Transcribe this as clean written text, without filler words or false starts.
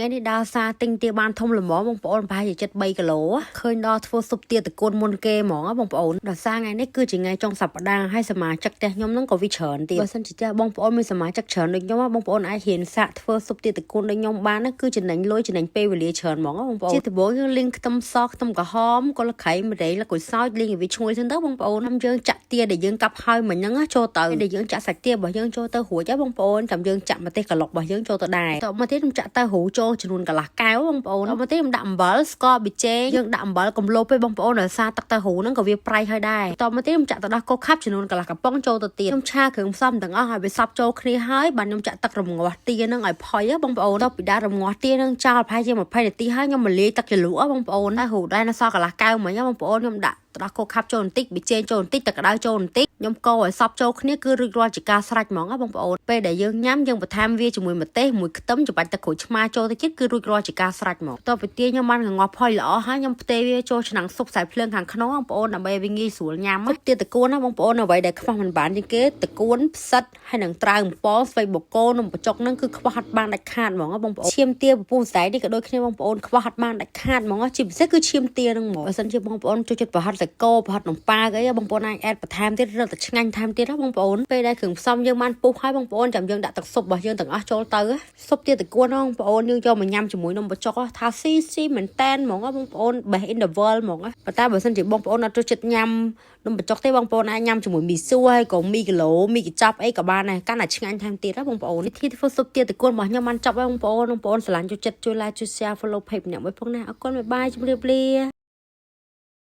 ថ្ងៃនេះដើរសារទិញទាបានធំល្មមបងប្អូនប្រហែលជា7 គីឡូឃើញដល់ធ្វើស៊ុបទាតកូនមុនគេហ្មងបងប្អូនដល់សារថ្ងៃនេះគឺជាថ្ងៃចុងសប្តាហ៍ហើយសមាជិកផ្ទះខ្ញុំហ្នឹងក៏វាច្រើនទៀតបើសិនជាផ្ទះបងប្អូនមានសមាជិកច្រើនដូចខ្ញុំបងប្អូនអាចហ៊ានសាកធ្វើស៊ុបទាតកូនដូចខ្ញុំបានគឺចំណេញលុយចំណេញពេលវេលាច្រើនហ្មងបងប្អូនជាដំបូងយើងលាងខ្ទឹមសខ្ទឹមក្រហមកូនក្រៃម្រេចលក្ខូចសើចលាងឲ្យវាឈ្ងុយសិនទៅបងប្អូនតាមយើងចាក់ទាដែលយើងកាប់ហើយមិញហ្នឹងចូលទៅដែលយើងចាក់សាច់ទារបស់យើងចូលទៅរួចហើយបងប្អូនតាមយើងចាក់ម្ទេសក្លុករបស់យើងចូលទៅដែរតមកទៀតខ្ញុំចាក់ទៅរូចូលចំនួនកន្លះកែវបងប្អូនមកទៀតខ្ញុំដាក់អំបិលស្ករប៊ីចេងយើងដាក់អំបិលកំឡុបពេលបងប្អូនដោយសារទឹកទៅរូហ្នឹងក៏វាប្រៃហើយដែរតមកទៀតខ្ញុំចាក់ទៅដល់កូខាប់ចំនួនកន្លះកំប៉ុងចូលទៅទៀតខ្ញុំឆាគ្រឿងផ្សំទាំងអស់ឲ្យវាសព្វចូលគ្នាហើយបាទខ្ញុំចាក់ទឹករំងាស់ទាហ្នឹងឲ្យផុយបងប្អូនដល់ពីដាក់រំងាស់ទាហ្នឹងចោលប្រហែលជា20 នាទីហើយខ្ញុំមកលាយទឹកជ្រលក់បងប្អូនតែរូដែរនៅសល់កន្លះកែវមិញបងប្អូនខ្ញុំដាក់ដល់កូខាប់ចូលបន្តិចប៊ីចេងចូលបន្តិចទឹកក្តៅចូលបន្តិចខ្ញុំកូរឲ្យសព្វចូលគ្នាគឺរួចរាល់ជាការស្រេចហ្មងបងប្អូនពេលដែលយើងញ៉ាំយើងបន្ថែមវាជាមួយម្ទេសមួយខ្ទឹមចំបាច់ទឹកក្រូចឆ្មាចូលទៅទៀតគឺរួចរាល់ជាការស្រេចហ្មងតទៅទាខ្ញុំបានងាស់ផុយល្អហើយខ្ញុំផ្ទេរវាចូលឆ្នាំងស៊ុបខ្សែភ្លើងខាងក្នុងបងប្អូនដើម្បីឲ្យវាងាយស្រួលញ៉ាំស៊ុបទាតកួនណាបងប្អូនអ្វីដែលខ្វះមិនបានជាងគេតកួនផ្សិតហើយនឹងត្រាវអំប៉ស្វ័យបកគោនំបញ្ចុកហ្នឹងគឺខ្វះអត់បានដាច់ខាតហ្មងបងប្អូនឈាមទាពពុះស្ដាយនេះក៏ដូចគ្នាបងប្អូនខ្វះអត់បានដាច់ខាតហ្មងជាពិសេសគឺឈាមទាហ្នឹងហ្មងបើសិនជាបងប្អូនចូលចិត្តប្រហិតសាច់គោប្រហិតនំប៉ាអីបងប្អូនអាចអែតបន្ថែមទៀតរឹតតែឆ្ងាញ់ថែមទៀតបងប្អូនពេលដែលគ្រឿងផ្សំយើងបានពុះហើយបងប្អូនចាំយើងដាក់ទឹកស៊ុបរបស់យើងទាំងអស់ចូលទៅស៊ុបទាតកួនបងប្អូនយើងយកមកញ៉ាំជាមួយនំបញ្ចុកថាស៊ីមែនតែនហ្មងបងប្អូន best in the world ហ្មងប៉ុន្តែបើសិនជាបងប្អូនអត់ចូលចិត្តញ៉ាំនំបញ្ចុកទេបងប្អូនអាចញ៉ាំជាមួយមីសួរហើយក៏មីគីឡូមីកញ្ចប់អីក៏បានដែរកាន់តែឆ្ងាញ់ថែមទៀតបងប្អូនវិធីធ្វើស៊ុបទាតកួនរបស់ខ្ញុំបានចប់ហើយបងប្អូនស្រឡាញ់ចូលចិត្តជួយ like ជួយ share follow page ម្នាក់មួយផងណាអរគុណបាយបាយជម្រាបលា